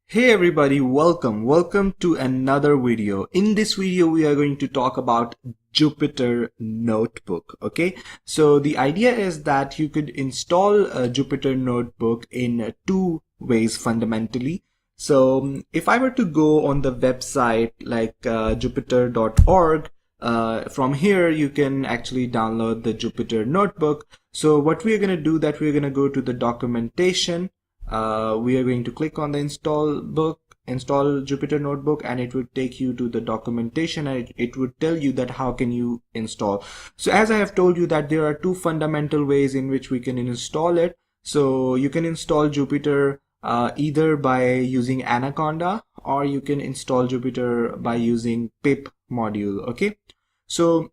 Hey everybody, welcome to another video. In this video we are going to talk about Jupyter Notebook. Okay, so the idea is that you could install a Jupyter Notebook in two ways fundamentally. So if I were to go on the website like jupyter.org, from here you can actually download the Jupyter Notebook. So what we are going to do that we're going to go to the documentation. We are going to click on the install Jupyter Notebook, and it would take you to the documentation, and it would tell you that how can you install. So as I have told you that there are two fundamental ways in which we can install it. So you can install Jupyter either by using Anaconda, or you can install Jupyter by using pip module. Okay, so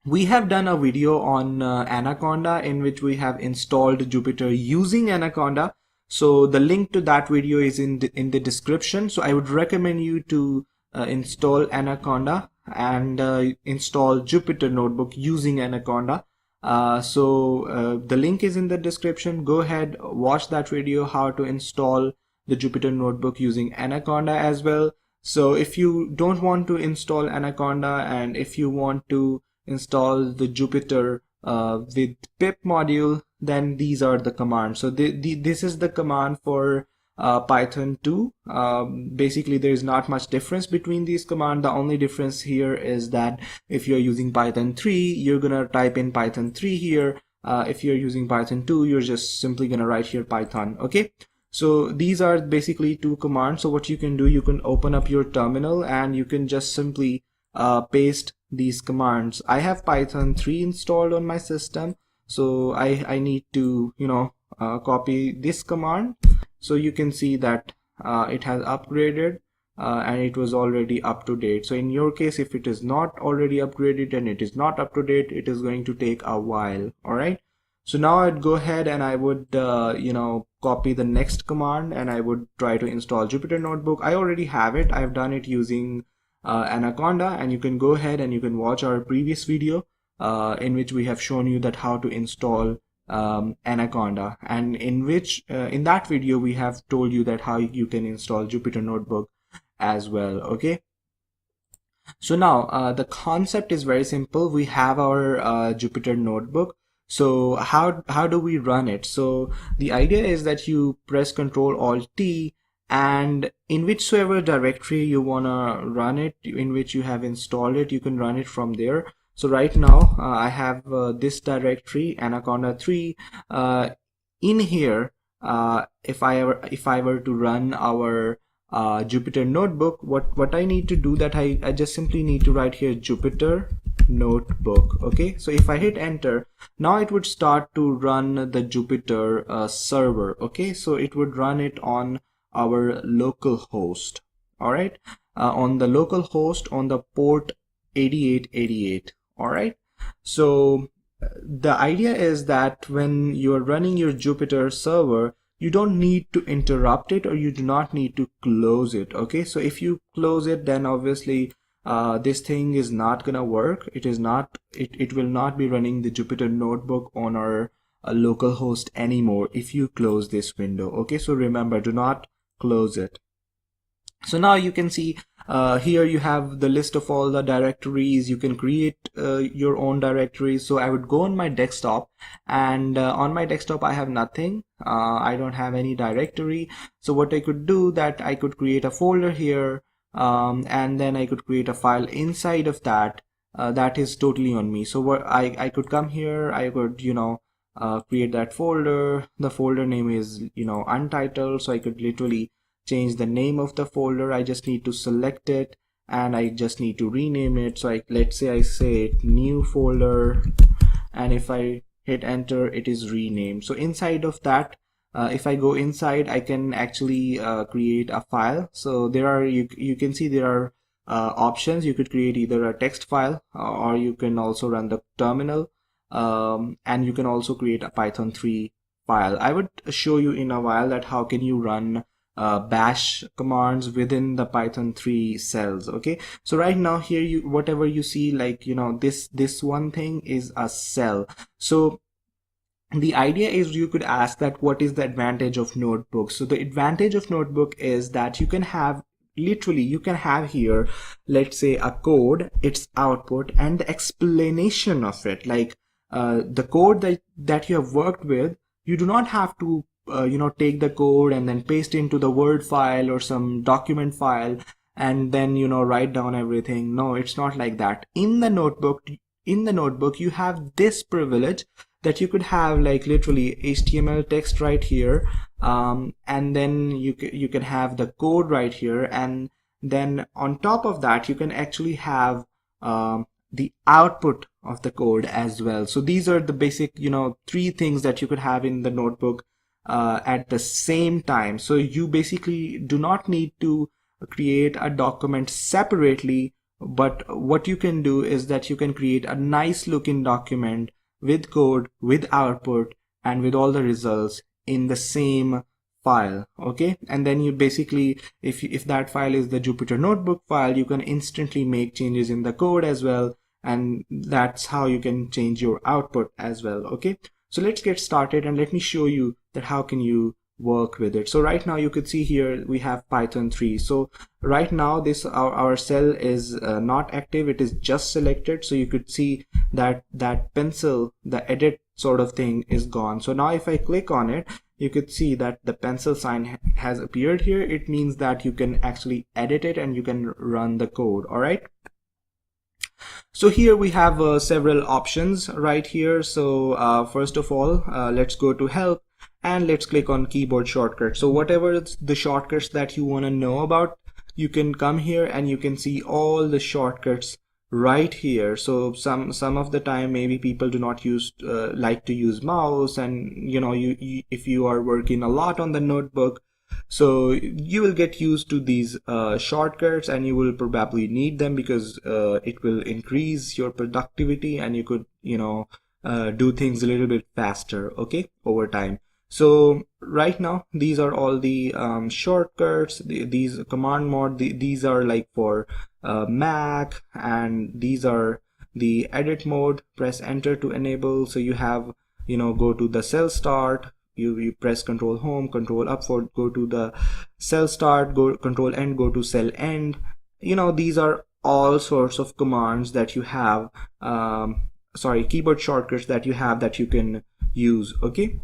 we have done a video on Anaconda in which we have installed Jupyter using Anaconda. So the link to that video is in the description. So I would recommend you to install Anaconda and install Jupyter Notebook using Anaconda. The link is in the description. Go ahead, watch that video how to install the Jupyter Notebook using Anaconda as well. So if you don't want to install Anaconda, and if you want to install the Jupyter with pip module, then these are the commands. So this is the command for Python 2. Basically there is not much difference between these commands. The only difference here is that if you're using Python 3, you're gonna type in Python 3 here. If you're using Python 2, you're just simply gonna write here Python. Okay, so these are basically two commands. So what you can do, you can open up your terminal and you can just simply paste these commands. I have Python 3 installed on my system, so I need to copy this command. So you can see that it has upgraded and it was already up to date. So in your case, if it is not already upgraded and it is not up to date, it is going to take a while. All right, so now I'd go ahead and I would copy the next command, and I would try to install Jupyter Notebook. I already have it. I've done it using Anaconda, and you can go ahead and you can watch our previous video in which we have shown you that how to install Anaconda, and in that video we have told you that how you can install Jupyter Notebook as well. Okay, so now the concept is very simple. We have our Jupyter Notebook. So how do we run it? So the idea is that you press Ctrl Alt T, and in whichsoever directory you wanna run it, in which you have installed it, you can run it from there. So right now I have this directory, Anaconda 3. In here, if I were to run our Jupyter Notebook, what I need to do, that I just simply need to write here Jupyter Notebook. Okay, so if I hit enter, now it would start to run the Jupyter server. Okay, so it would run it on our local host. All right, on the local host on the port 8888. All right, so the idea is that when you are running your Jupyter server, you don't need to interrupt it, or you do not need to close it. Okay, so if you close it, then obviously this thing is not gonna work. It will not be running the Jupyter Notebook on our local host anymore if you close this window. Okay, so remember, do not close it. So now you can see here you have the list of all the directories. You can create your own directories. So I would go on my desktop, and on my desktop I have nothing. I don't have any directory. So what I could do, that I could create a folder here, and then I could create a file inside of that. That is totally on me. So what I could come here, I could create that folder. The folder name is untitled, so I could literally change the name of the folder. I just need to select it, and I just need to rename it. So let's say I say new folder, and if I hit enter, it is renamed. So inside of that, if I go inside, I can actually create a file. So there are, you can see there are options. You could create either a text file, or you can also run the terminal, and you can also create a Python 3 file. I would show you in a while that how can you run bash commands within the Python 3 cells. Okay, so right now here, whatever you see, like this one thing is a cell. So the idea is you could ask that what is the advantage of notebook. So the advantage of notebook is that you can have, literally you can have here, let's say a code, its output, and the explanation of it, like the code that you have worked with. You do not have to take the code and then paste into the Word file or some document file and then write down everything. No, it's not like that. In the notebook you have this privilege that you could have like literally HTML text right here, and then you can have the code right here, and then on top of that you can actually have the output of the code as well. So these are the basic three things that you could have in the notebook at the same time. So you basically do not need to create a document separately, but what you can do is that you can create a nice looking document with code, with output, and with all the results in the same file. Okay, and then you basically, if that file is the Jupyter notebook file, you can instantly make changes in the code as well, and that's how you can change your output as well. Okay, so let's get started and let me show you that how can you work with it. So right now you could see here we have Python 3. So right now this our cell is not active, it is just selected. So you could see that pencil, the edit sort of thing, is gone. So now if I click on it, you could see that the pencil sign has appeared here. It means that you can actually edit it and you can run the code. All right, so here we have several options right here. So first of all, let's go to help and let's click on keyboard shortcuts. So whatever the shortcuts that you want to know about, you can come here and you can see all the shortcuts right here. So some of the time maybe people do not like to use mouse, and you if you are working a lot on the notebook, so you will get used to these shortcuts and you will probably need them because it will increase your productivity and you could do things a little bit faster, okay, over time. So right now these are all the shortcuts, these command mode, these are like for Mac, and these are the edit mode. Press enter to enable. So you have go to the cell start, you press control home, control up for go to the cell start, go control end, go to cell end. These are all sorts of commands that you have, keyboard shortcuts that you have that you can use. Okay,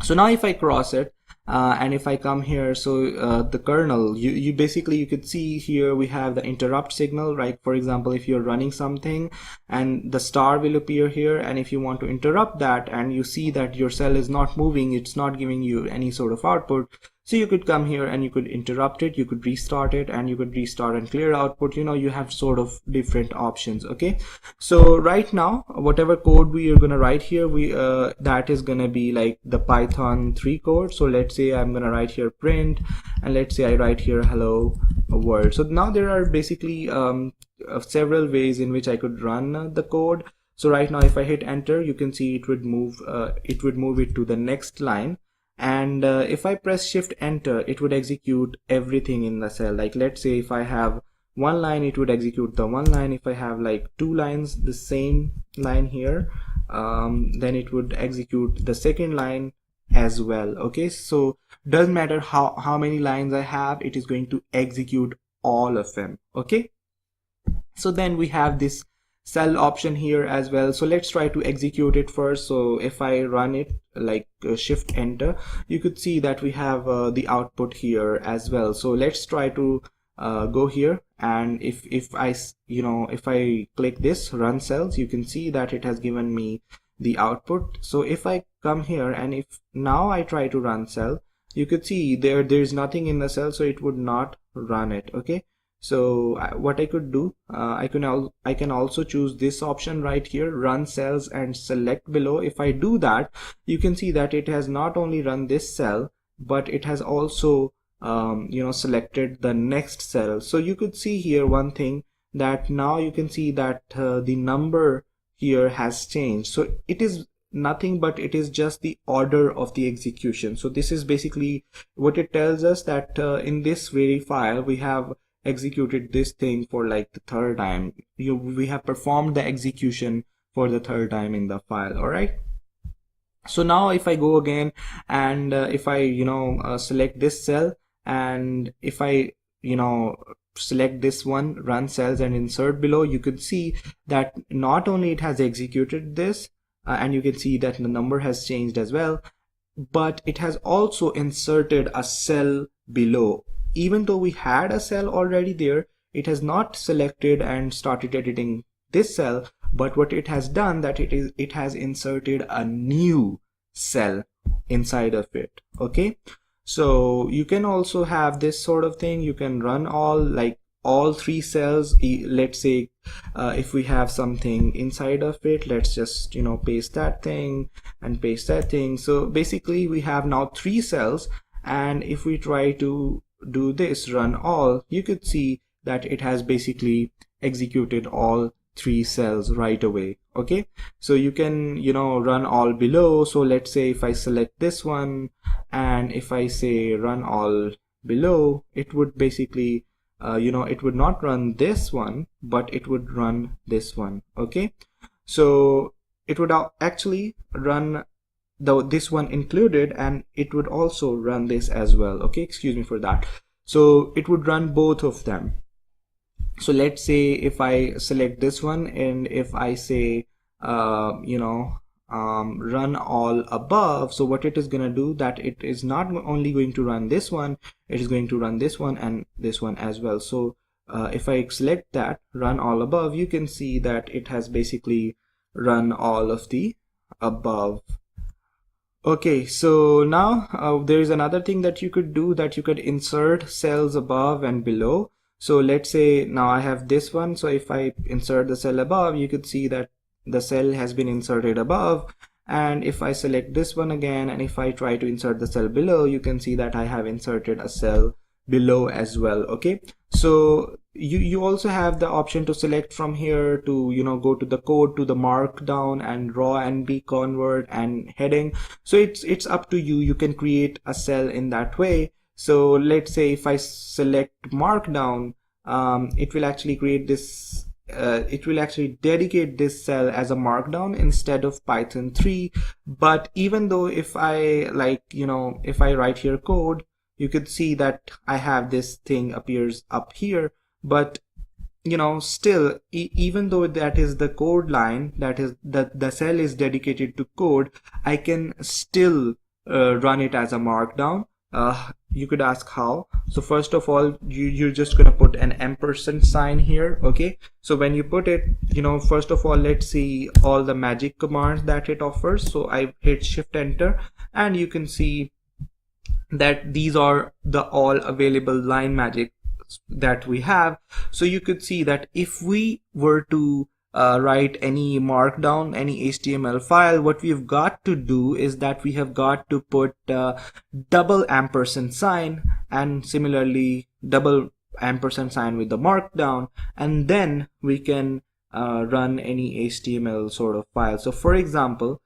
so now if I cross it and if I come here, so the kernel, you basically you could see here we have the interrupt signal, right? For example, if you're running something and the star will appear here, and if you want to interrupt that and you see that your cell is not moving, it's not giving you any sort of output, so you could come here and you could interrupt it, you could restart it, and you could restart and clear output. You have sort of different options. Okay, so right now whatever code we are gonna write here, that is gonna be like the Python 3 code. So let's say I'm gonna write here print, and let's say I write here hello world. So now there are basically several ways in which I could run the code. So right now if I hit enter, you can see it would move it to the next line. And if I press shift enter, it would execute everything in the cell. Like let's say if I have one line, it would execute the one line. If I have like two lines, the same line here, then it would execute the second line as well. Okay, so doesn't matter how many lines I have, it is going to execute all of them. Okay, so then we have this cell option here as well. So let's try to execute it first. So if I run it like shift enter, you could see that we have the output here as well. So let's try to go here, and if I click this run cells, you can see that it has given me the output. So if I come here and if now I try to run cell, you could see there's nothing in the cell, so it would not run it. Okay, so what I could do, I can also choose this option right here, run cells, and select below. If I do that, you can see that it has not only run this cell, but it has also selected the next cell. So you could see here one thing, that now you can see that the number here has changed. So it is nothing but it is just the order of the execution. So this is basically what it tells us, that in this very file we have executed this thing for like the third time. We have performed the execution for the third time in the file. All right, So now if I go again and if I select this cell, and if I select this one, run cells and insert below, you could see that not only it has executed this and you can see that the number has changed as well, but it has also inserted a cell below. Even though we had a cell already there, it has not selected and started editing this cell, but what it has done, that it has inserted a new cell inside of it. Okay, so you can also have this sort of thing. You can run all three cells. Let's say if we have something inside of it, let's just paste that thing and paste that thing. So basically we have now three cells, and if we try to do this, run all, you could see that it has basically executed all three cells right away. Okay, so you can run all below. So let's say if I select this one and if I say run all below, it would basically it would not run this one, but it would run this one. Okay, so it would actually run this one included, and it would also run this as well. Okay, excuse me for that. So it would run both of them. So let's say if I select this one and if I say run all above, so what it is going to do, that it is not only going to run this one, it is going to run this one and this one as well. So if I select that, run all above, you can see that it has basically run all of the above. Okay, so now there is another thing that you could do, that you could insert cells above and below. So let's say now I have this one, so if I insert the cell above, you could see that the cell has been inserted above, and if I select this one again and if I try to insert the cell below, you can see that I have inserted a cell below as well. Okay, so you also have the option to select from here to go to the code, to the markdown and raw NB convert and heading. So it's up to you. You can create a cell in that way. So let's say if I select markdown, it will actually create this it will actually dedicate this cell as a markdown instead of Python 3. But even though if I if I write here code, you could see that I have this thing appears up here, but still even though that is the code line, that is the cell is dedicated to code, I can still run it as a markdown. You could ask how. So first of all, you're just gonna put an ampersand sign here. Okay, so when you put it, first of all, let's see all the magic commands that it offers. So I hit shift enter, and you can see that these are the all available line magic that we have. So you could see that if we were to write any markdown, any HTML file, what we've got to do is that we have got to put double ampersand sign, and similarly double ampersand sign with the markdown, and then we can run any HTML sort of file. So for example,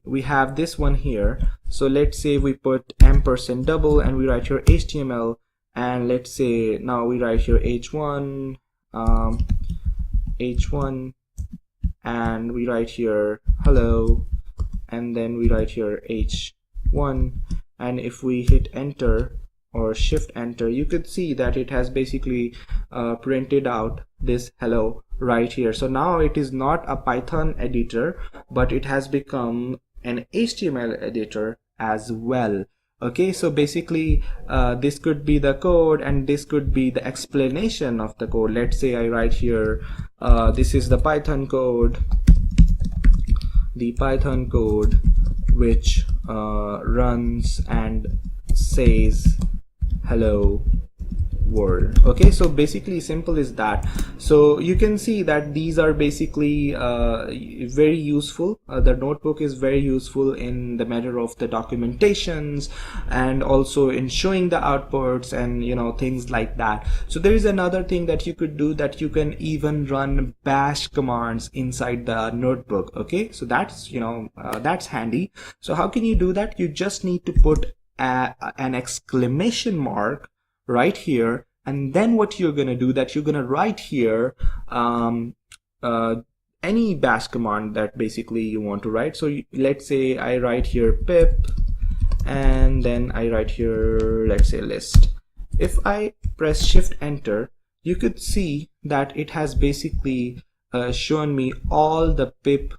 we have this one here. So let's say we put ampersand double and we write here HTML, and let's say now we write here h1 and we write here hello, and then we write here h1, and if we hit enter or shift enter, you could see that it has basically printed out this hello right here. So now it is not a Python editor, but it has become an HTML editor as well. Okay, so basically this could be the code and this could be the explanation of the code. Let's say I write here this is the Python code which runs and says hello world. Okay, so basically simple is that. So you can see that these are basically very useful. The notebook is very useful in the matter of the documentations and also in showing the outputs and things like that. So there is another thing that you could do, that you can even run bash commands inside the notebook. Okay, so that's that's handy. So how can you do that? You just need to put an exclamation mark right here, and then what you're gonna do, that you're gonna write here any bash command that basically you want to write. So let's say I write here pip, and then I write here, let's say, list. If I press shift enter, you could see that it has basically shown me all the pip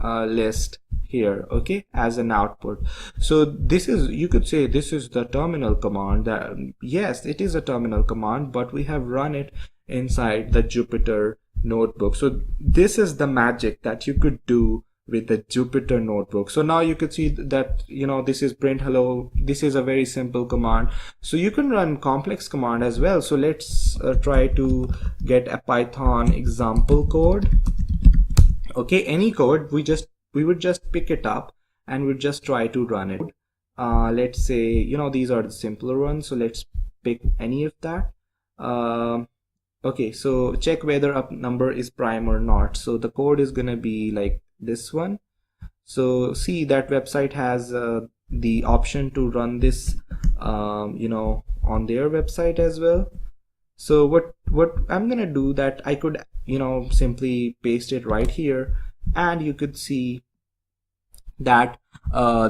list here, okay, as an output. So this is, you could say, this is the terminal command. That, yes, it is a terminal command, but we have run it inside the Jupyter notebook. So this is the magic that you could do with the Jupyter notebook. So now you could see that, you know, this is print hello. This is a very simple command. So you can run complex command as well. So let's try to get a Python example code. Okay, any code, we would just pick it up and we'd just try to run it. Let's say, you know, these are the simpler ones, so let's pick any of that. Okay, so check whether a number is prime or not. So the code is gonna be like this one. So see, that website has the option to run this you know, on their website as well. So what I'm gonna do, that I could, you know, simply paste it right here, and you could see that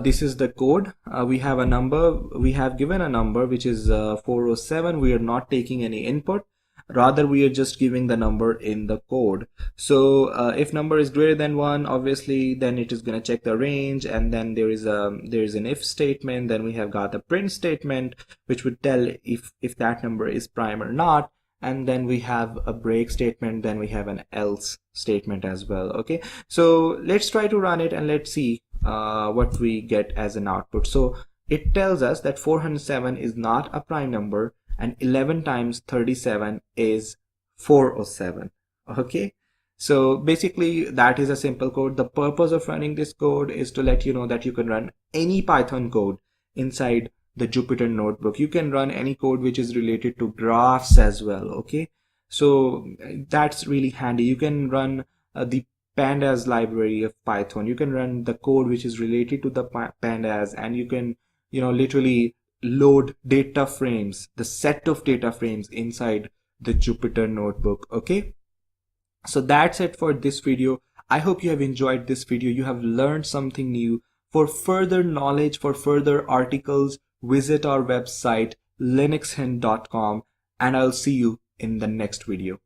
this is the code. We have a number, we have given a number which is 407. We are not taking any input, rather we are just giving the number in the code. So if number is greater than 1, obviously then it is going to check the range, and then there is an if statement. Then we have got the print statement which would tell if that number is prime or not, and then we have a break statement, then we have an else statement as well. Okay, so let's try to run it and let's see what we get as an output. So it tells us that 407 is not a prime number, and 11 times 37 is 407. Okay, so basically that is a simple code. The purpose of running this code is to let you know that you can run any Python code inside the Jupyter notebook. You can run any code which is related to graphs as well. Okay, so that's really handy. You can run the pandas library of Python. You can run the code which is related to the pandas, and you can, you know, literally load data frames, the set of data frames inside the Jupyter notebook. Okay, so that's it for this video. I hope you have enjoyed this video. You have learned something new. For further knowledge, for further articles, visit our website linuxhint.com, and I'll see you in the next video.